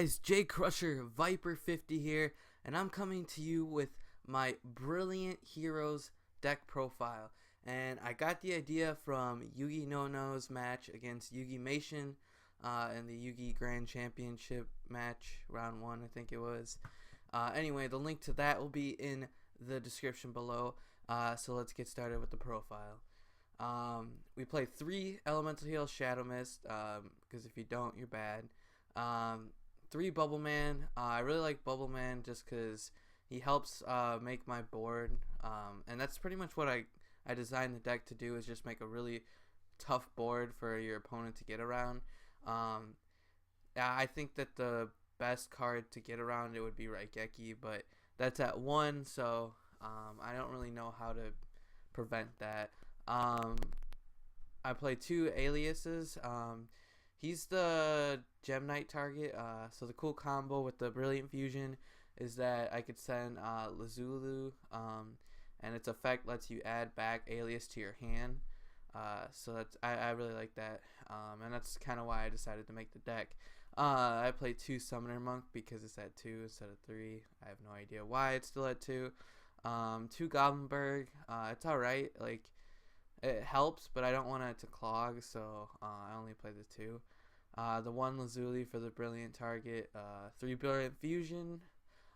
guys, Jay Crusher Viper 50 here, and I'm coming to you with my Brilliant Heroes deck profile. And I got the idea from Yugi No-No's match against Yugi Mation in the Yugi Grand Championship match, round 1 I think it was. Anyway, the link to that will be in the description below, so let's get started with the profile. We play 3 Elemental Heal Shadow Mist, because if you don't, you're bad. 3 Bubble Man. I really like Bubble Man just because he helps make my board, and that's pretty much what I designed the deck to do, is just make a really tough board for your opponent to get around. I think that the best card to get around it would be Raigeki, but that's at 1, so I don't really know how to prevent that. I play 2 aliases. He's the Gem Knight target, so the cool combo with the Brilliant Fusion is that I could send Lazulu, and its effect lets you add back alias to your hand. So that's I really like that, and that's kind of why I decided to make the deck. I play 2 Summoner Monk because it's at 2 instead of 3. I have no idea why it's still at 2. 2 Goblinberg. It's alright, like it helps, but I don't want it to clog, so I only play the 2. The 1 Lazuli for the Brilliant target. 3 Brilliant Fusion.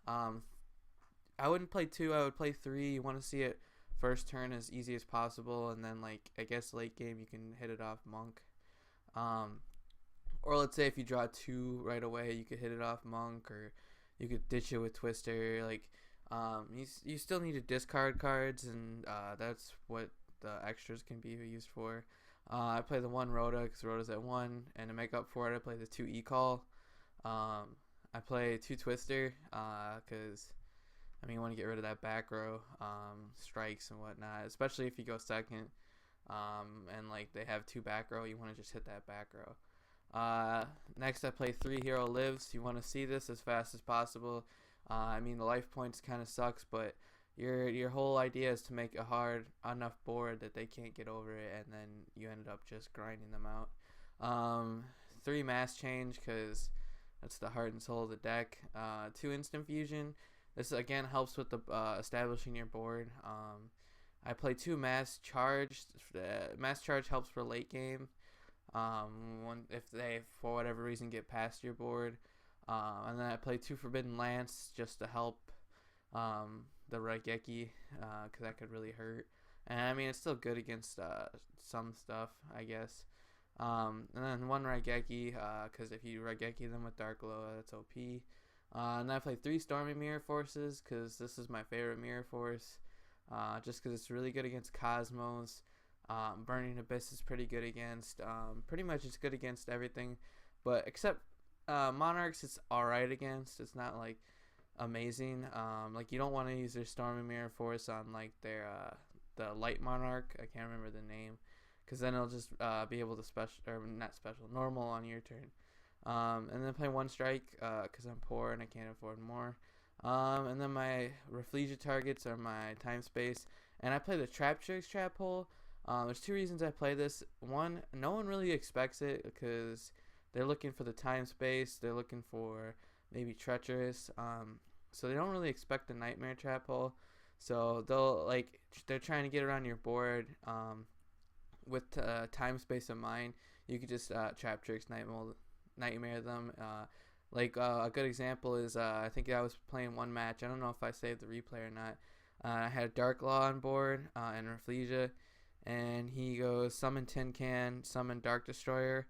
I wouldn't play 2, I would play 3. You want to see it first turn as easy as possible, and then like I guess late game you can hit it off Monk. Or let's say if you draw 2 right away, you could hit it off Monk, or you could ditch it with Twister. Like you still need to discard cards, and that's what the extras can be used for. I play the 1 Rhoda because Rhoda's at 1, and to make up for it, I play the 2 E-Call. I play 2 Twister because I mean, you want to get rid of that back row strikes and whatnot, especially if you go second and like they have 2 back row, you want to just hit that back row. Next, I play 3 Hero Lives. You want to see this as fast as possible. I mean, the life points kind of sucks, but your whole idea is to make a hard enough board that they can't get over it, and then you ended up just grinding them out. 3 Mass Change because that's the heart and soul of the deck. 2 Instant Fusion. This again helps with the establishing your board. I play 2 Mass Charge. Mass Charge helps for late game. If they for whatever reason get past your board. And then I play 2 Forbidden Lance just to help the Raigeki, because that could really hurt. And I mean, it's still good against some stuff, I guess. And then 1 Raigeki, because if you Raigeki them with Dark Glow, that's OP. And I play 3 Stormy Mirror Forces because this is my favorite Mirror Force, just because it's really good against Cosmos. Burning Abyss is pretty good against, pretty much it's good against everything, but except Monarchs it's alright against. It's not like amazing. Like you don't want to use their Stormy Mirror Force on like their the Light Monarch, I can't remember the name, because then it'll just be able to normal on your turn. And then play 1 Strike because I'm poor and I can't afford more. And then my Rafflesia targets are my Time Space, and I play the Traptrix Trap Hole. There's 2 reasons I play this. 1, no one really expects it because they're looking for the Time Space, they're looking for maybe Treacherous, so they don't really expect the Nightmare Trap Hole. So they're trying to get around your board with Time Space in mind. You could just Traptrix Nightmare them. A good example is I think I was playing 1 match. I don't know if I saved the replay or not. I had Dark Law on board and Rafflesia, and he goes summon Tin Can, summon Dark Destroyer,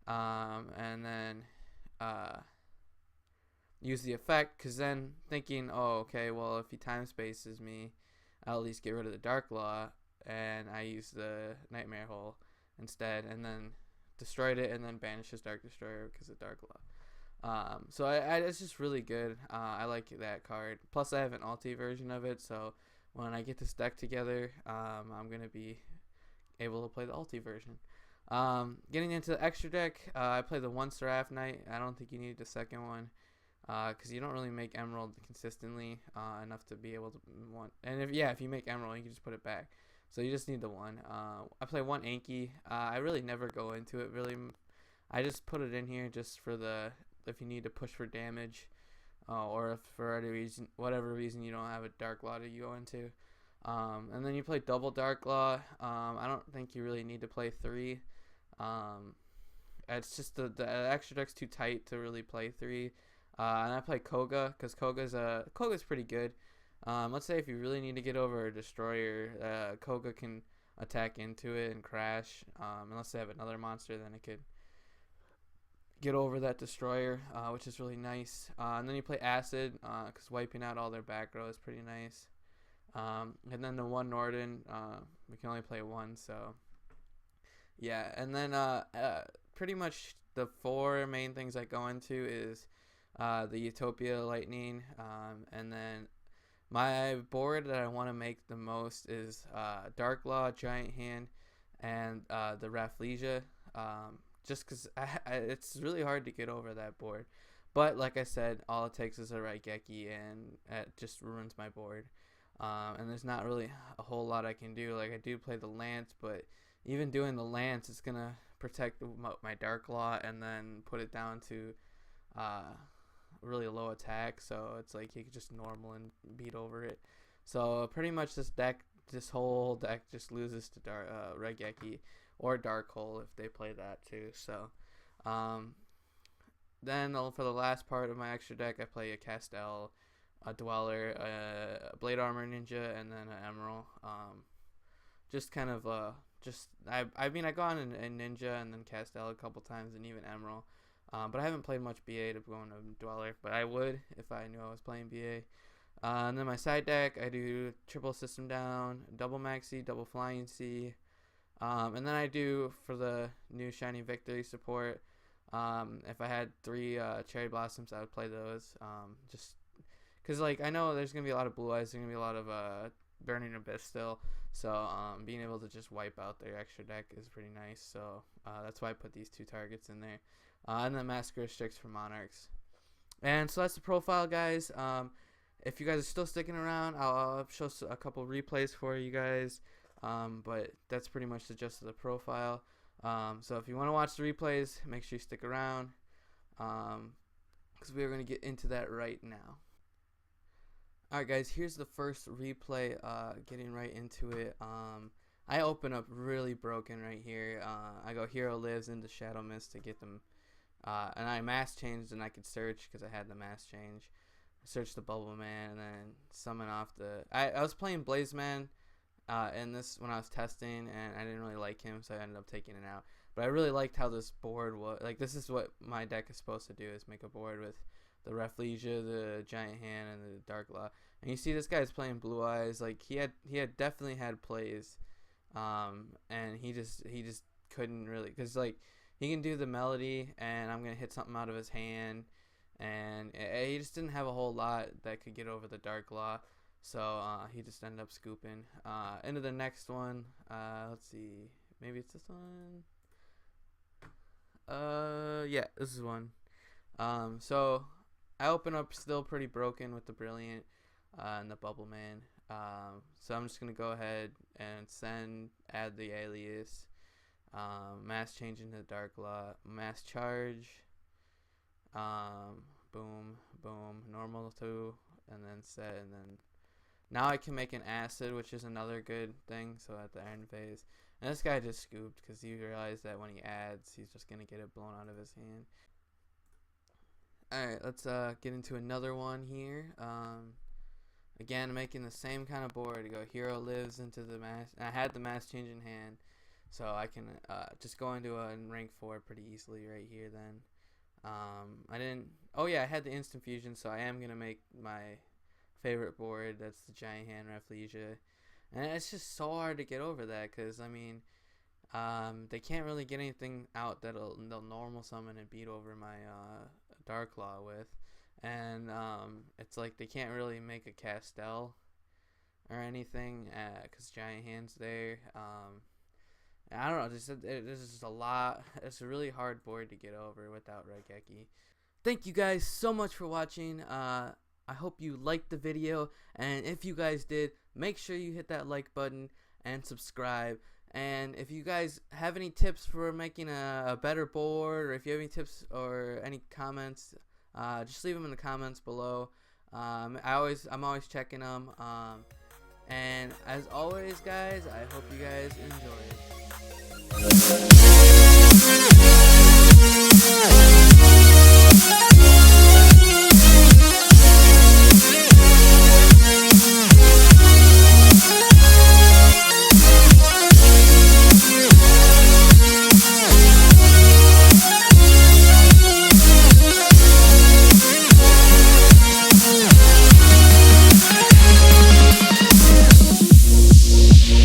and then use the effect, because then thinking, oh okay, well if he time spaces me, I'll at least get rid of the Dark Law, and I use the Nightmare Hole instead, and then destroyed it, and then banishes Dark Destroyer because of Dark Law. So it's just really good. I like that card. Plus I have an ulti version of it, so when I get this deck together, I'm going to be able to play the ulti version. Getting into the extra deck, I play the 1 Seraph Knight. I don't think you need the second one because you don't really make Emerald consistently enough to be able to want. And if you make Emerald, you can just put it back. So you just need the 1. I play 1 Anki. I really never go into it really. I just put it in here just for the if you need to push for damage, or if for whatever reason you don't have a Dark Law to go into. And then you play double Dark Law. I don't think you really need to play 3. It's just the extra deck's too tight to really play 3. And I play Koga because Koga's pretty good. Let's say if you really need to get over a destroyer, Koga can attack into it and crash. Unless they have another monster, then it could get over that destroyer, which is really nice. And then you play Acid because wiping out all their back row is pretty nice. And then the one Norden, we can only play 1, so yeah. And then pretty much the 4 main things I go into is the Utopia Lightning, and then my board that I want to make the most is Dark Law, Giant Hand, and the Rafflesia, just because it's really hard to get over that board. But like I said, all it takes is a Raigeki, and it just ruins my board. And there's not really a whole lot I can do. Like, I do play the Lance, but even doing the Lance is going to protect my Dark Law and then put it down to really low attack. So it's like you could just normal and beat over it. So pretty much this whole deck just loses to Raigeki or Dark Hole if they play that too. So then for the last part of my extra deck, I play a Castel, a Dweller, a Blade Armor Ninja, and then an Emerald. Just kind of I mean, I got on a Ninja and then Castel a couple times, and even Emerald. But I haven't played much BA to go into Dweller, but I would if I knew I was playing BA. And then my side deck, I do triple System Down, double Maxi, double Flying C. And then I do, for the new Shiny Victory support, if I had 3 Cherry Blossoms, I would play those. Just because, like, I know there's going to be a lot of Blue Eyes, there's going to be a lot of Burning Abyss still. So being able to just wipe out their extra deck is pretty nice. So that's why I put these 2 targets in there. And then Massacre Restricts for Monarchs. And so that's the profile, guys. If you guys are still sticking around, I'll show a couple replays for you guys. But that's pretty much the gist of the profile. So if you want to watch the replays, make sure you stick around, because we are going to get into that right now. Alright guys, here's the first replay, getting right into it. I open up really broken right here. I go Hero Lives into Shadow Mist to get them, and I mass changed and I could search because I had the mass change. I searched the Bubble Man and then summon off the... I was playing Blaze Man in this when I was testing, and I didn't really like him, so I ended up taking it out. But I really liked how this board was. Like, this is what my deck is supposed to do, is make a board with the Rafflesia, the Giant Hand, and the Dark Law. And you see this guy's playing Blue Eyes. Like, he had definitely had plays, and he just couldn't really, because like he can do the Melody, and I'm gonna hit something out of his hand, and he just didn't have a whole lot that could get over the Dark Law. So he just ended up scooping into the next one. Let's see, maybe it's this one. Yeah, this is one. So I open up still pretty broken with the Brilliant and the Bubble Man. So I'm just gonna go ahead and add the Alias, mass change into the Dark Law, mass charge, boom, boom, normal 2, and then set, and then now I can make an Acid, which is another good thing. So at the end phase, and this guy just scooped because he realized that when he adds, he's just gonna get it blown out of his hand. Alright, let's get into another one here. Again, making the same kind of board. You go Hero Lives into the mass. I had the mass change in hand, so I can just go into a rank 4 pretty easily right here then. I didn't... Oh yeah, I had the Instant Fusion, so I am going to make my favorite board. That's the Giant Hand Rafflesia. And it's just so hard to get over that, because, I mean, they can't really get anything out they'll normal summon and beat over my Dark Law with. And it's like they can't really make a Castel or anything, because Giant Hand's there. I don't know, this is just a lot. It's a really hard board to get over without Raigeki. Thank you guys so much for watching. I hope you liked the video, and if you guys did, make sure you hit that like button and subscribe. And if you guys have any tips for making a better board, or if you have any tips or any comments, just leave them in the comments below. I'm always checking them. And as always, guys, I hope you guys enjoy.